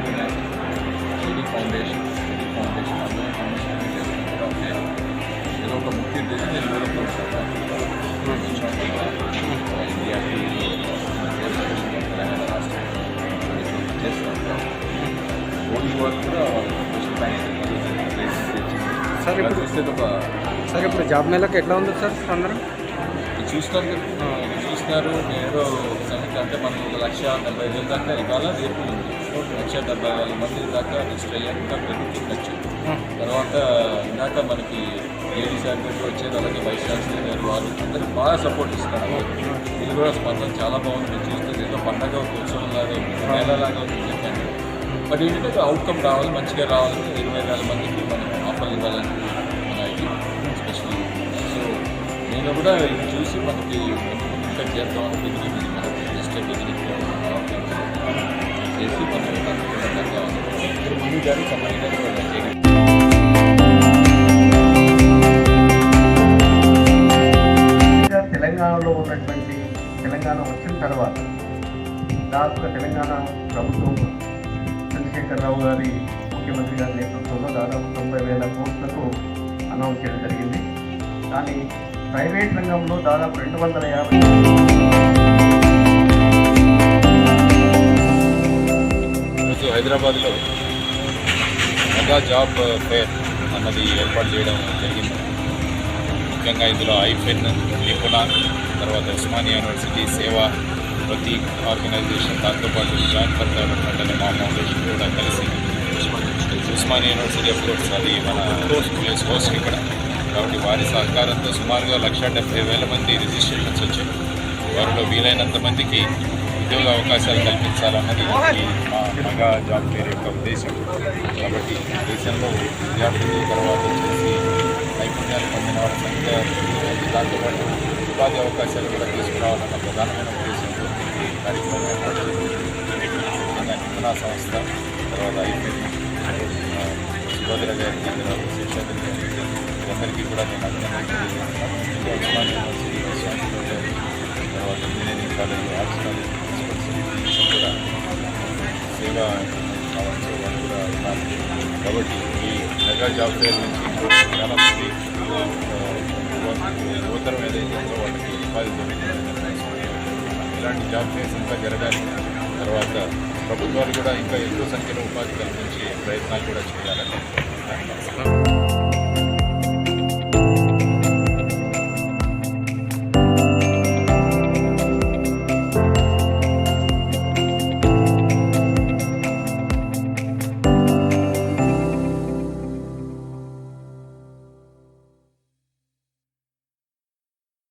వెంటనే షెరీ ఫౌండేషన్ అందరూ కమిషన్ చేసుకుంటూ ఉంటే ఏదో ఒక ముఖ్య ఉద్దేశం నేను డెవలప్మెంట్ ఇండియాకి తెలంగాణ రాష్ట్రం చేస్తాను. ఓడి వర్క్ కూడా స్పెషల్ బ్యాంక్ సార్ ఇప్పుడు జాబ్ మేళకి ఎట్లా ఉంది సార్ అందరూ చూస్తున్నారు. ఏదో సంగతి అంటే మనకు 1,70,000 దాకా ఇవాళ రేపు 1,70,000 మంది దాకా రిజిస్టర్ అయ్యాక పెరుగుతుండొచ్చు. తర్వాత ఇందాక మనకి లేడీస్ అడ్మిట్ వచ్చేది, అలాగే వైస్ ఛాన్సలర్ గారు వాళ్ళు అందరూ బాగా సపోర్ట్ ఇస్తున్నారు. ఇది కూడా స్పందన చాలా బాగుంది. చూస్తుంది ఏదో పండగ ఉత్సవం లాగా మేళలాగా ఉంది. బట్ ఏంటంటే అవుట్కమ్ రావాలి, మంచిగా రావాలని 20,000 మందికి మనం ఆఫర్లు ఇవ్వాలని మన ఐటీ స్పెషల్. సో నేను కూడా ఇది చూసి మనకి ఇంకా చేద్దామని డిగ్రీ మనకి రిజిస్టర్ డిగ్రీ చేసి మనం ముందు కానీ కంపెనీ తెలంగాణలో ఉన్నటువంటి తెలంగాణ వచ్చిన తర్వాత దాదాపుగా తెలంగాణ ప్రభుత్వం చంద్రశేఖరరావు గారి ముఖ్యమంత్రి గారి నేతృత్వంలో దాదాపు 90,000 కోట్లకు అనౌన్స్ చేయడం జరిగింది. కానీ ప్రైవేట్ రంగంలో దాదాపు 250. ఈరోజు హైదరాబాద్లో మెగా జాబ్ ఫేర్ అన్నది ఏర్పాటు చేయడం జరిగింది. ముఖ్యంగా ఇందులో ఐఫెన్, నిపుణ, తర్వాత ఉస్మానియా యూనివర్సిటీ, సేవా, ప్రతీక్ ఆర్గనైజేషన్, దాంతోపాటు జాయింట్ ఫర్ డెవలప్మెంట్ అనే మా ఫౌండేషన్ కూడా కలిసి ఉస్మానియా యూనివర్సిటీ ఆఫ్ కోర్స్ అది మన ప్లేస్ హోస్ట్ ఇక్కడ కాబట్టి వారి సహకారంతో సుమారుగా 1,70,000 మంది రిజిస్ట్రేషన్స్ వచ్చాయి. వారిలో వీలైనంత మందికి ఉద్యోగ అవకాశాలు కల్పించాలన్నది మా మెగా జాబ్ ఫేర్ యొక్క ఉద్దేశం. కాబట్టి దేశంలో విద్యార్థులు తర్వాత వచ్చేసి నైపుణ్యాలు పొందిన వారి సంఖ్య, దాంతోపాటు ఉపాధి అవకాశాలు కూడా తీసుకురావాలన్న ప్రధానమైన ఉద్దేశంతో కార్యక్రమం ఏర్పాటు చేసింది. నిపుణ సంస్థ, తర్వాత ఐపీఎల్, సుభద్ర గారికి, తర్వాత శేషాద్రి గారికి అందరికీ కూడా నేను అభినందనలు తెలియజేస్తున్నాను. ఇంకా ఉస్మానియా యూనివర్సిటీ వైస్ ఛాన్సలర్ గారు, తర్వాత engineering college, arts college principles కూడా సేవ కావచ్చు వాళ్ళు కూడా ఉన్నారు. కాబట్టి ఈ మెగా జాబ్ ఫేర్ నుంచి చాలామంది యువతరం ఏదైతే ఉందో వాళ్ళకి ఉపాధి దొరుకుతుందని ఇలాంటి జాబ్ ఫేర్స్ ఇంకా జరగాలి. తర్వాత ప్రభుత్వాలు కూడా ఇంకా ఎక్కువ సంఖ్యలో ఉపాధి కల్పించే ప్రయత్నాలు కూడా చేయాలని